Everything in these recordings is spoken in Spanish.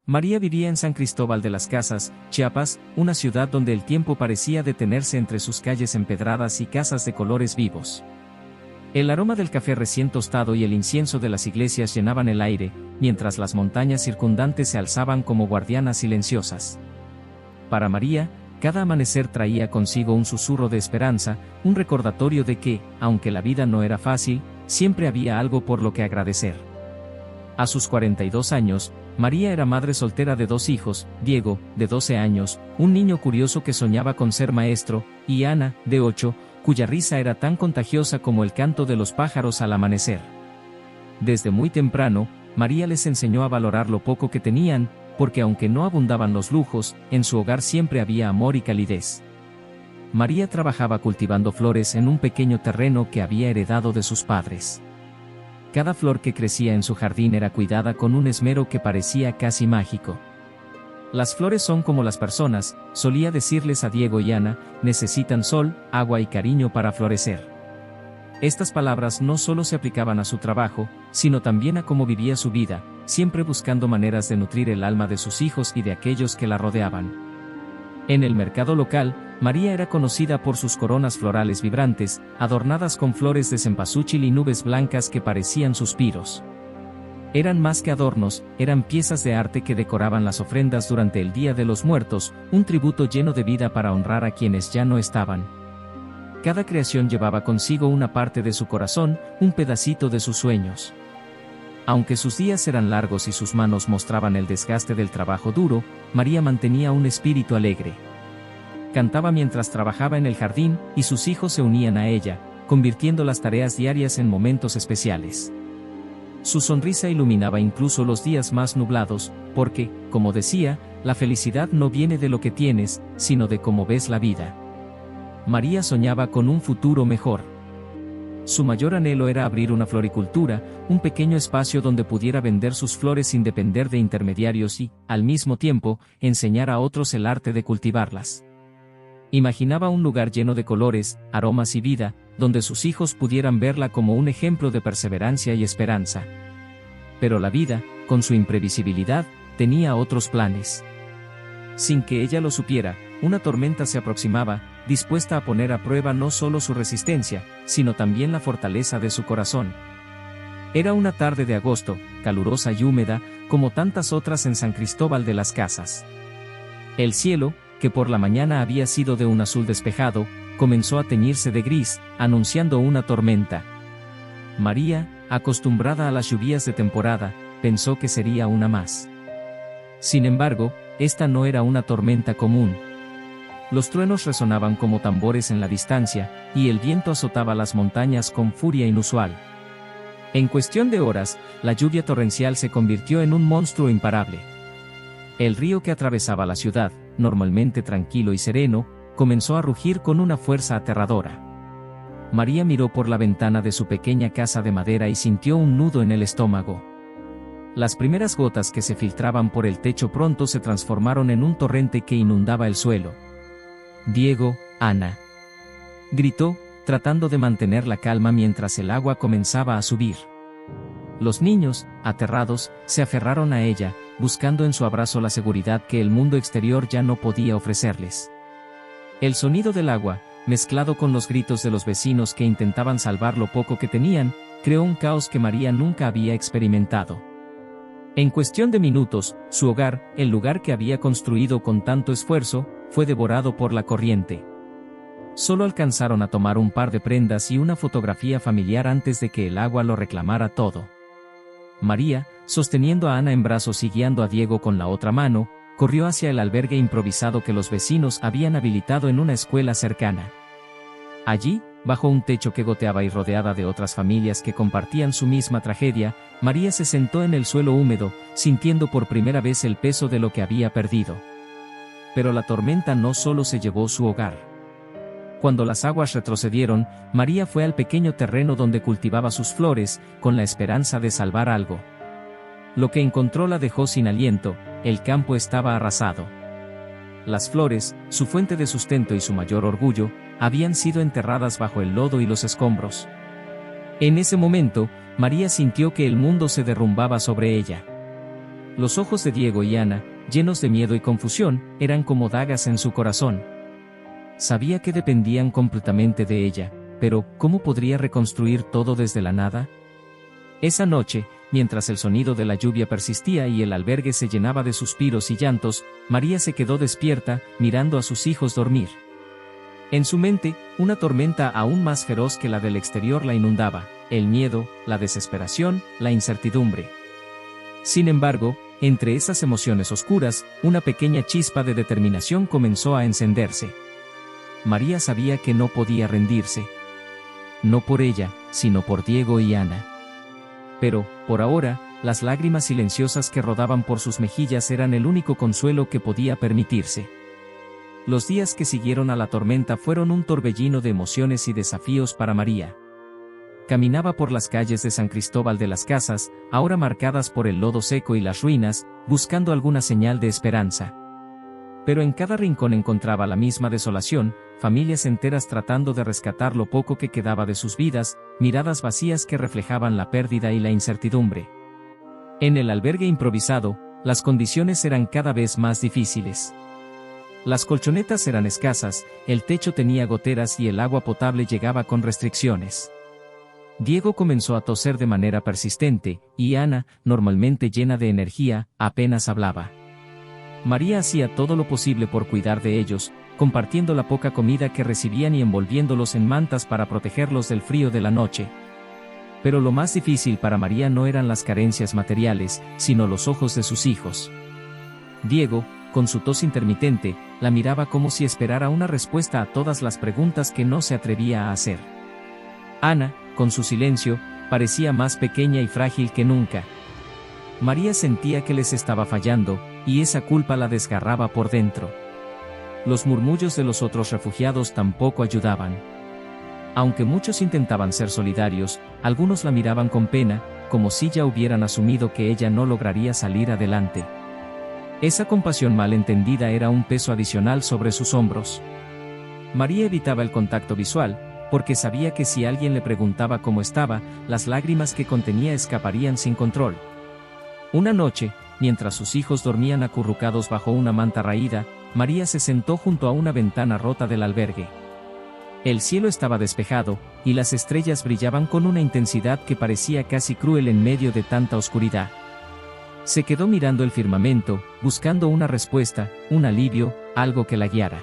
María vivía en San Cristóbal de las Casas, Chiapas, una ciudad donde el tiempo parecía detenerse entre sus calles empedradas y casas de colores vivos. El aroma del café recién tostado y el incienso de las iglesias llenaban el aire, mientras las montañas circundantes se alzaban como guardianas silenciosas. Para María, cada amanecer traía consigo un susurro de esperanza, un recordatorio de que, aunque la vida no era fácil, siempre había algo por lo que agradecer. A sus 42 años, María era madre soltera de 2 hijos, Diego, de 12 años, un niño curioso que soñaba con ser maestro, y Ana, de 8, cuya risa era tan contagiosa como el canto de los pájaros al amanecer. Desde muy temprano, María les enseñó a valorar lo poco que tenían, porque aunque no abundaban los lujos, en su hogar siempre había amor y calidez. María trabajaba cultivando flores en un pequeño terreno que había heredado de sus padres. Cada flor que crecía en su jardín era cuidada con un esmero que parecía casi mágico. Las flores son como las personas, solía decirles a Diego y Ana, necesitan sol, agua y cariño para florecer. Estas palabras no solo se aplicaban a su trabajo, sino también a cómo vivía su vida, siempre buscando maneras de nutrir el alma de sus hijos y de aquellos que la rodeaban. En el mercado local, María era conocida por sus coronas florales vibrantes, adornadas con flores de cempasúchil y nubes blancas que parecían suspiros. Eran más que adornos, eran piezas de arte que decoraban las ofrendas durante el Día de los Muertos, un tributo lleno de vida para honrar a quienes ya no estaban. Cada creación llevaba consigo una parte de su corazón, un pedacito de sus sueños. Aunque sus días eran largos y sus manos mostraban el desgaste del trabajo duro, María mantenía un espíritu alegre. Cantaba mientras trabajaba en el jardín, y sus hijos se unían a ella, convirtiendo las tareas diarias en momentos especiales. Su sonrisa iluminaba incluso los días más nublados, porque, como decía, la felicidad no viene de lo que tienes, sino de cómo ves la vida. María soñaba con un futuro mejor. Su mayor anhelo era abrir una floricultura, un pequeño espacio donde pudiera vender sus flores sin depender de intermediarios y, al mismo tiempo, enseñar a otros el arte de cultivarlas. Imaginaba un lugar lleno de colores, aromas y vida, donde sus hijos pudieran verla como un ejemplo de perseverancia y esperanza. Pero la vida, con su imprevisibilidad, tenía otros planes. Sin que ella lo supiera, una tormenta se aproximaba, dispuesta a poner a prueba no solo su resistencia, sino también la fortaleza de su corazón. Era una tarde de agosto, calurosa y húmeda, como tantas otras en San Cristóbal de las Casas. El cielo, que por la mañana había sido de un azul despejado, comenzó a teñirse de gris, anunciando una tormenta. María, acostumbrada a las lluvias de temporada, pensó que sería una más. Sin embargo, esta no era una tormenta común. Los truenos resonaban como tambores en la distancia, y el viento azotaba las montañas con furia inusual. En cuestión de horas, la lluvia torrencial se convirtió en un monstruo imparable. El río que atravesaba la ciudad, normalmente tranquilo y sereno, comenzó a rugir con una fuerza aterradora. María miró por la ventana de su pequeña casa de madera y sintió un nudo en el estómago. Las primeras gotas que se filtraban por el techo pronto se transformaron en un torrente que inundaba el suelo. «Diego, Ana», gritó, tratando de mantener la calma mientras el agua comenzaba a subir. Los niños, aterrados, se aferraron a ella, buscando en su abrazo la seguridad que el mundo exterior ya no podía ofrecerles. El sonido del agua, mezclado con los gritos de los vecinos que intentaban salvar lo poco que tenían, creó un caos que María nunca había experimentado. En cuestión de minutos, su hogar, el lugar que había construido con tanto esfuerzo, fue devorado por la corriente. Solo alcanzaron a tomar un par de prendas y una fotografía familiar antes de que el agua lo reclamara todo. María, sosteniendo a Ana en brazos y guiando a Diego con la otra mano, corrió hacia el albergue improvisado que los vecinos habían habilitado en una escuela cercana. Allí, bajo un techo que goteaba y rodeada de otras familias que compartían su misma tragedia, María se sentó en el suelo húmedo, sintiendo por primera vez el peso de lo que había perdido. Pero la tormenta no solo se llevó su hogar. Cuando las aguas retrocedieron, María fue al pequeño terreno donde cultivaba sus flores, con la esperanza de salvar algo. Lo que encontró la dejó sin aliento, el campo estaba arrasado. Las flores, su fuente de sustento y su mayor orgullo, habían sido enterradas bajo el lodo y los escombros. En ese momento, María sintió que el mundo se derrumbaba sobre ella. Los ojos de Diego y Ana, llenos de miedo y confusión, eran como dagas en su corazón. Sabía que dependían completamente de ella, pero ¿cómo podría reconstruir todo desde la nada? Esa noche, mientras el sonido de la lluvia persistía y el albergue se llenaba de suspiros y llantos, María se quedó despierta, mirando a sus hijos dormir. En su mente, una tormenta aún más feroz que la del exterior la inundaba: el miedo, la desesperación, la incertidumbre. Sin embargo, entre esas emociones oscuras, una pequeña chispa de determinación comenzó a encenderse. María sabía que no podía rendirse. No por ella, sino por Diego y Ana. Pero, por ahora, las lágrimas silenciosas que rodaban por sus mejillas eran el único consuelo que podía permitirse. Los días que siguieron a la tormenta fueron un torbellino de emociones y desafíos para María. Caminaba por las calles de San Cristóbal de las Casas, ahora marcadas por el lodo seco y las ruinas, buscando alguna señal de esperanza. Pero en cada rincón encontraba la misma desolación, familias enteras tratando de rescatar lo poco que quedaba de sus vidas, miradas vacías que reflejaban la pérdida y la incertidumbre. En el albergue improvisado, las condiciones eran cada vez más difíciles. Las colchonetas eran escasas, el techo tenía goteras y el agua potable llegaba con restricciones. Diego comenzó a toser de manera persistente, y Ana, normalmente llena de energía, apenas hablaba. María hacía todo lo posible por cuidar de ellos, compartiendo la poca comida que recibían y envolviéndolos en mantas para protegerlos del frío de la noche. Pero lo más difícil para María no eran las carencias materiales, sino los ojos de sus hijos. Diego, con su tos intermitente, la miraba como si esperara una respuesta a todas las preguntas que no se atrevía a hacer. Ana, con su silencio, parecía más pequeña y frágil que nunca. María sentía que les estaba fallando, y esa culpa la desgarraba por dentro. Los murmullos de los otros refugiados tampoco ayudaban. Aunque muchos intentaban ser solidarios, algunos la miraban con pena, como si ya hubieran asumido que ella no lograría salir adelante. Esa compasión mal entendida era un peso adicional sobre sus hombros. María evitaba el contacto visual, porque sabía que si alguien le preguntaba cómo estaba, las lágrimas que contenía escaparían sin control. Una noche, mientras sus hijos dormían acurrucados bajo una manta raída, María se sentó junto a una ventana rota del albergue. El cielo estaba despejado, y las estrellas brillaban con una intensidad que parecía casi cruel en medio de tanta oscuridad. Se quedó mirando el firmamento, buscando una respuesta, un alivio, algo que la guiara.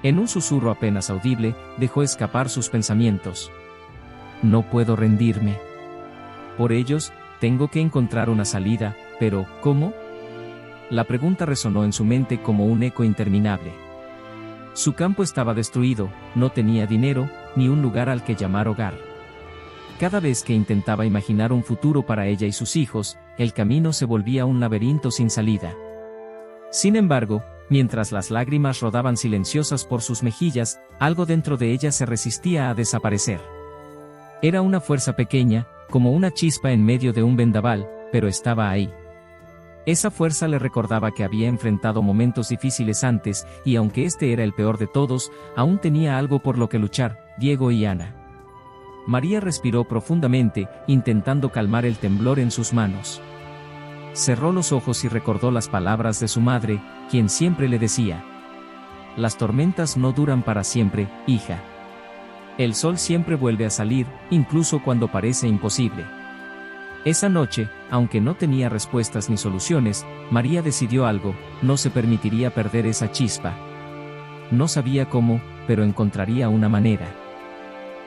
En un susurro apenas audible, dejó escapar sus pensamientos. No puedo rendirme. Por ellos, tengo que encontrar una salida, pero ¿cómo? La pregunta resonó en su mente como un eco interminable. Su campo estaba destruido, no tenía dinero, ni un lugar al que llamar hogar. Cada vez que intentaba imaginar un futuro para ella y sus hijos, el camino se volvía un laberinto sin salida. Sin embargo, mientras las lágrimas rodaban silenciosas por sus mejillas, algo dentro de ella se resistía a desaparecer. Era una fuerza pequeña, como una chispa en medio de un vendaval, pero estaba ahí. Esa fuerza le recordaba que había enfrentado momentos difíciles antes, y aunque este era el peor de todos, aún tenía algo por lo que luchar: Diego y Ana. María respiró profundamente, intentando calmar el temblor en sus manos. Cerró los ojos y recordó las palabras de su madre, quien siempre le decía: las tormentas no duran para siempre, hija. El sol siempre vuelve a salir, incluso cuando parece imposible. Esa noche, aunque no tenía respuestas ni soluciones, María decidió algo: no se permitiría perder esa chispa. No sabía cómo, pero encontraría una manera.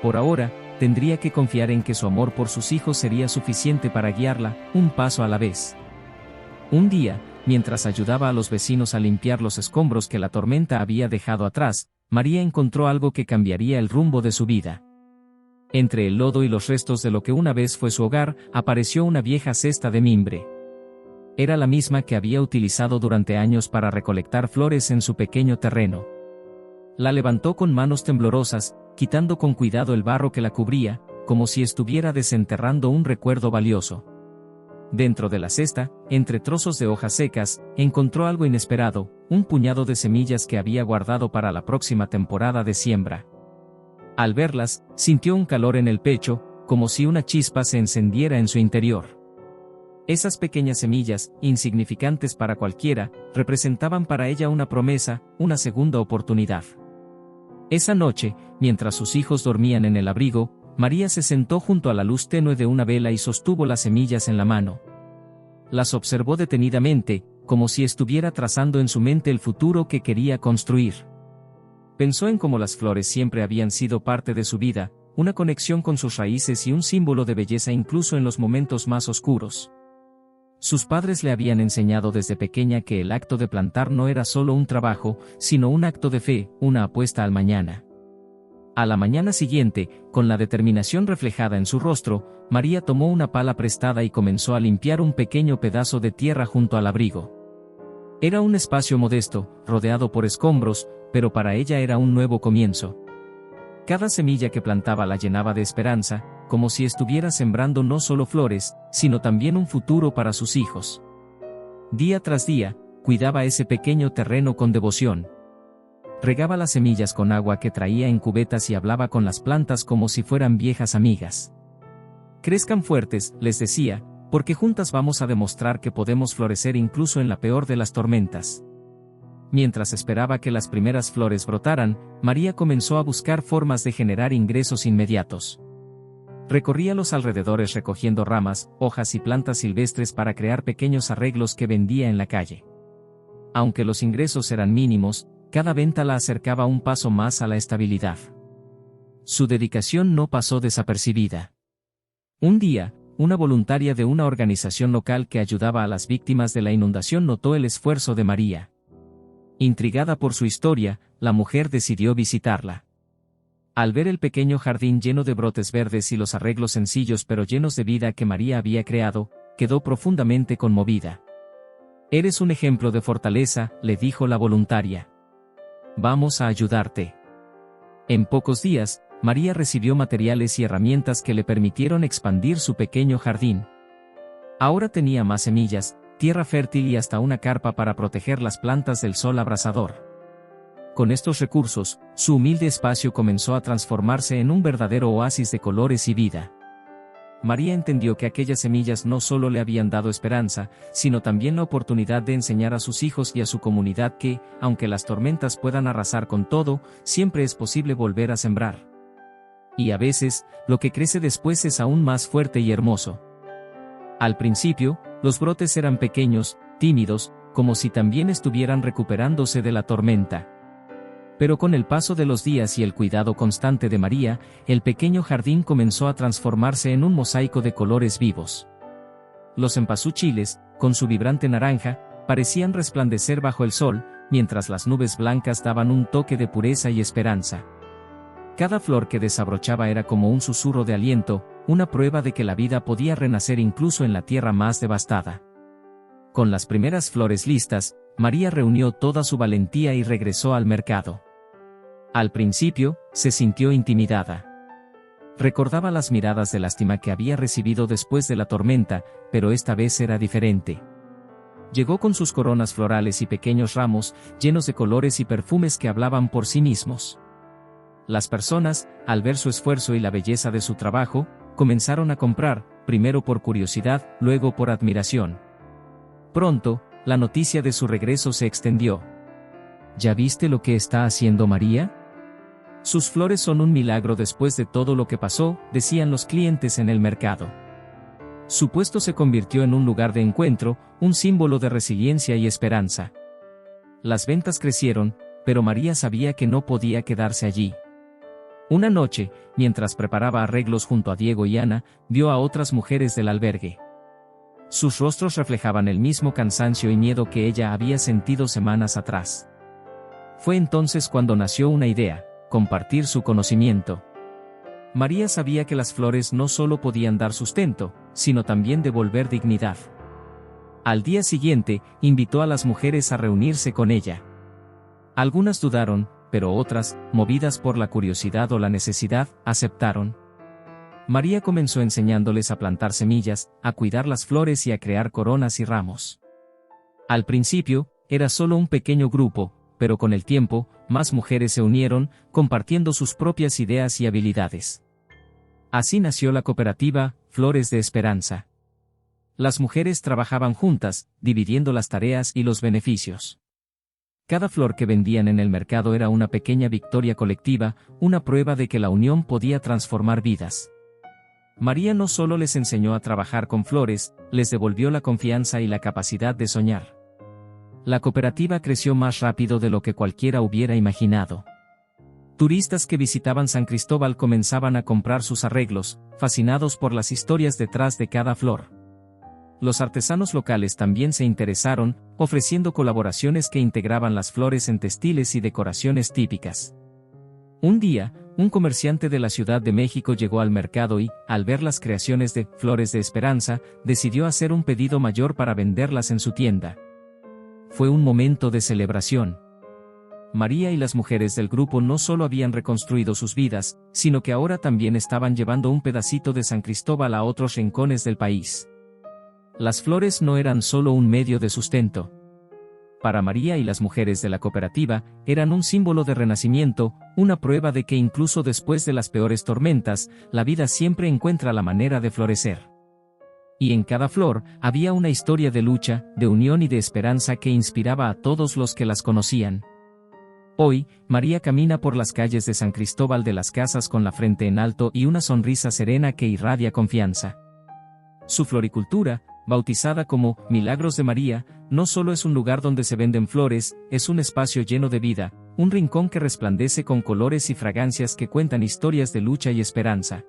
Por ahora, tendría que confiar en que su amor por sus hijos sería suficiente para guiarla, un paso a la vez. Un día, mientras ayudaba a los vecinos a limpiar los escombros que la tormenta había dejado atrás, María encontró algo que cambiaría el rumbo de su vida. Entre el lodo y los restos de lo que una vez fue su hogar, apareció una vieja cesta de mimbre. Era la misma que había utilizado durante años para recolectar flores en su pequeño terreno. La levantó con manos temblorosas, quitando con cuidado el barro que la cubría, como si estuviera desenterrando un recuerdo valioso. Dentro de la cesta, entre trozos de hojas secas, encontró algo inesperado: un puñado de semillas que había guardado para la próxima temporada de siembra. Al verlas, sintió un calor en el pecho, como si una chispa se encendiera en su interior. Esas pequeñas semillas, insignificantes para cualquiera, representaban para ella una promesa, una segunda oportunidad. Esa noche, mientras sus hijos dormían en el abrigo, María se sentó junto a la luz tenue de una vela y sostuvo las semillas en la mano. Las observó detenidamente, como si estuviera trazando en su mente el futuro que quería construir. Pensó en cómo las flores siempre habían sido parte de su vida, una conexión con sus raíces y un símbolo de belleza incluso en los momentos más oscuros. Sus padres le habían enseñado desde pequeña que el acto de plantar no era solo un trabajo, sino un acto de fe, una apuesta al mañana. A la mañana siguiente, con la determinación reflejada en su rostro, María tomó una pala prestada y comenzó a limpiar un pequeño pedazo de tierra junto al abrigo. Era un espacio modesto, rodeado por escombros, pero para ella era un nuevo comienzo. Cada semilla que plantaba la llenaba de esperanza, como si estuviera sembrando no solo flores, sino también un futuro para sus hijos. Día tras día, cuidaba ese pequeño terreno con devoción. Regaba las semillas con agua que traía en cubetas y hablaba con las plantas como si fueran viejas amigas. Crezcan fuertes, les decía, porque juntas vamos a demostrar que podemos florecer incluso en la peor de las tormentas. Mientras esperaba que las primeras flores brotaran, María comenzó a buscar formas de generar ingresos inmediatos. Recorría los alrededores recogiendo ramas, hojas y plantas silvestres para crear pequeños arreglos que vendía en la calle. Aunque los ingresos eran mínimos, cada venta la acercaba un paso más a la estabilidad. Su dedicación no pasó desapercibida. Un día, una voluntaria de una organización local que ayudaba a las víctimas de la inundación notó el esfuerzo de María. Intrigada por su historia, la mujer decidió visitarla. Al ver el pequeño jardín lleno de brotes verdes y los arreglos sencillos pero llenos de vida que María había creado, quedó profundamente conmovida. «Eres un ejemplo de fortaleza», le dijo la voluntaria. «Vamos a ayudarte». En pocos días, María recibió materiales y herramientas que le permitieron expandir su pequeño jardín. Ahora tenía más semillas, tierra fértil y hasta una carpa para proteger las plantas del sol abrasador. Con estos recursos, su humilde espacio comenzó a transformarse en un verdadero oasis de colores y vida. María entendió que aquellas semillas no solo le habían dado esperanza, sino también la oportunidad de enseñar a sus hijos y a su comunidad que, aunque las tormentas puedan arrasar con todo, siempre es posible volver a sembrar. Y a veces, lo que crece después es aún más fuerte y hermoso. Al principio, los brotes eran pequeños, tímidos, como si también estuvieran recuperándose de la tormenta. Pero con el paso de los días y el cuidado constante de María, el pequeño jardín comenzó a transformarse en un mosaico de colores vivos. Los cempasúchiles, con su vibrante naranja, parecían resplandecer bajo el sol, mientras las nubes blancas daban un toque de pureza y esperanza. Cada flor que desabrochaba era como un susurro de aliento, una prueba de que la vida podía renacer incluso en la tierra más devastada. Con las primeras flores listas, María reunió toda su valentía y regresó al mercado. Al principio, se sintió intimidada. Recordaba las miradas de lástima que había recibido después de la tormenta, pero esta vez era diferente. Llegó con sus coronas florales y pequeños ramos, llenos de colores y perfumes que hablaban por sí mismos. Las personas, al ver su esfuerzo y la belleza de su trabajo, comenzaron a comprar, primero por curiosidad, luego por admiración. Pronto, la noticia de su regreso se extendió. ¿Ya viste lo que está haciendo María? Sus flores son un milagro después de todo lo que pasó, decían los clientes en el mercado. Su puesto se convirtió en un lugar de encuentro, un símbolo de resiliencia y esperanza. Las ventas crecieron, pero María sabía que no podía quedarse allí. Una noche, mientras preparaba arreglos junto a Diego y Ana, vio a otras mujeres del albergue. Sus rostros reflejaban el mismo cansancio y miedo que ella había sentido semanas atrás. Fue entonces cuando nació una idea: compartir su conocimiento. María sabía que las flores no solo podían dar sustento, sino también devolver dignidad. Al día siguiente, invitó a las mujeres a reunirse con ella. Algunas dudaron, pero otras, movidas por la curiosidad o la necesidad, aceptaron. María comenzó enseñándoles a plantar semillas, a cuidar las flores y a crear coronas y ramos. Al principio, era solo un pequeño grupo, pero con el tiempo, más mujeres se unieron, compartiendo sus propias ideas y habilidades. Así nació la cooperativa Flores de Esperanza. Las mujeres trabajaban juntas, dividiendo las tareas y los beneficios. Cada flor que vendían en el mercado era una pequeña victoria colectiva, una prueba de que la unión podía transformar vidas. María no solo les enseñó a trabajar con flores, les devolvió la confianza y la capacidad de soñar. La cooperativa creció más rápido de lo que cualquiera hubiera imaginado. Turistas que visitaban San Cristóbal comenzaban a comprar sus arreglos, fascinados por las historias detrás de cada flor. Los artesanos locales también se interesaron, ofreciendo colaboraciones que integraban las flores en textiles y decoraciones típicas. Un día, un comerciante de la Ciudad de México llegó al mercado y, al ver las creaciones de Flores de Esperanza, decidió hacer un pedido mayor para venderlas en su tienda. Fue un momento de celebración. María y las mujeres del grupo no solo habían reconstruido sus vidas, sino que ahora también estaban llevando un pedacito de San Cristóbal a otros rincones del país. Las flores no eran solo un medio de sustento. Para María y las mujeres de la cooperativa, eran un símbolo de renacimiento, una prueba de que incluso después de las peores tormentas, la vida siempre encuentra la manera de florecer. Y en cada flor, había una historia de lucha, de unión y de esperanza que inspiraba a todos los que las conocían. Hoy, María camina por las calles de San Cristóbal de las Casas con la frente en alto y una sonrisa serena que irradia confianza. Su floricultura, bautizada como Milagros de María, no solo es un lugar donde se venden flores, es un espacio lleno de vida, un rincón que resplandece con colores y fragancias que cuentan historias de lucha y esperanza.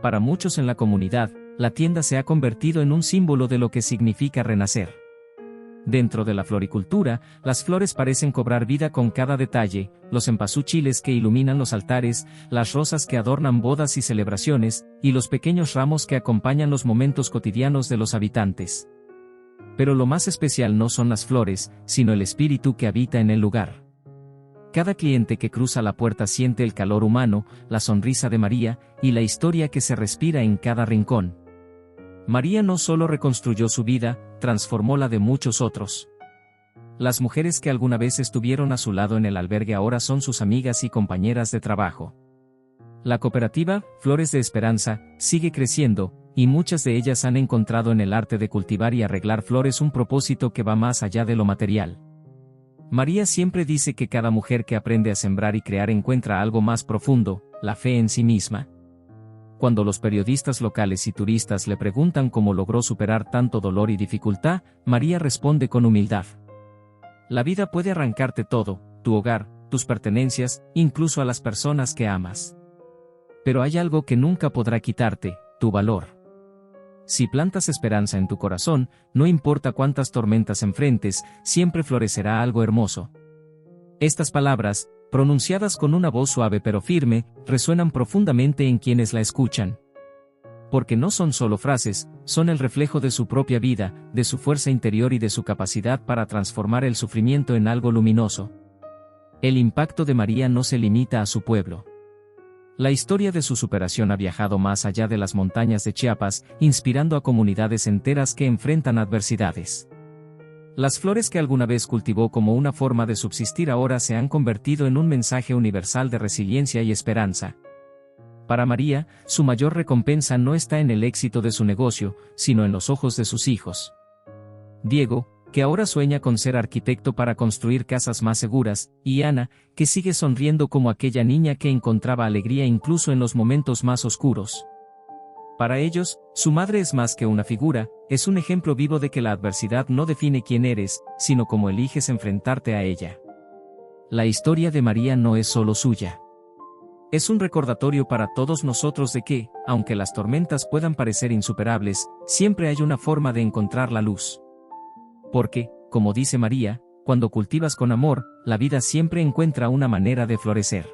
Para muchos en la comunidad, la tienda se ha convertido en un símbolo de lo que significa renacer. Dentro de la floricultura, las flores parecen cobrar vida con cada detalle, los cempasúchiles que iluminan los altares, las rosas que adornan bodas y celebraciones, y los pequeños ramos que acompañan los momentos cotidianos de los habitantes. Pero lo más especial no son las flores, sino el espíritu que habita en el lugar. Cada cliente que cruza la puerta siente el calor humano, la sonrisa de María, y la historia que se respira en cada rincón. María no solo reconstruyó su vida, transformó la de muchos otros. Las mujeres que alguna vez estuvieron a su lado en el albergue ahora son sus amigas y compañeras de trabajo. La cooperativa, Flores de Esperanza, sigue creciendo, y muchas de ellas han encontrado en el arte de cultivar y arreglar flores un propósito que va más allá de lo material. María siempre dice que cada mujer que aprende a sembrar y crear encuentra algo más profundo, la fe en sí misma. Cuando los periodistas locales y turistas le preguntan cómo logró superar tanto dolor y dificultad, María responde con humildad. La vida puede arrancarte todo, tu hogar, tus pertenencias, incluso a las personas que amas. Pero hay algo que nunca podrá quitarte, tu valor. Si plantas esperanza en tu corazón, no importa cuántas tormentas enfrentes, siempre florecerá algo hermoso. Estas palabras, pronunciadas con una voz suave pero firme, resuenan profundamente en quienes la escuchan. Porque no son solo frases, son el reflejo de su propia vida, de su fuerza interior y de su capacidad para transformar el sufrimiento en algo luminoso. El impacto de María no se limita a su pueblo. La historia de su superación ha viajado más allá de las montañas de Chiapas, inspirando a comunidades enteras que enfrentan adversidades. Las flores que alguna vez cultivó como una forma de subsistir ahora se han convertido en un mensaje universal de resiliencia y esperanza. Para María, su mayor recompensa no está en el éxito de su negocio, sino en los ojos de sus hijos. Diego, que ahora sueña con ser arquitecto para construir casas más seguras, y Ana, que sigue sonriendo como aquella niña que encontraba alegría incluso en los momentos más oscuros. Para ellos, su madre es más que una figura, es un ejemplo vivo de que la adversidad no define quién eres, sino cómo eliges enfrentarte a ella. La historia de María no es solo suya. Es un recordatorio para todos nosotros de que, aunque las tormentas puedan parecer insuperables, siempre hay una forma de encontrar la luz. Porque, como dice María, cuando cultivas con amor, la vida siempre encuentra una manera de florecer.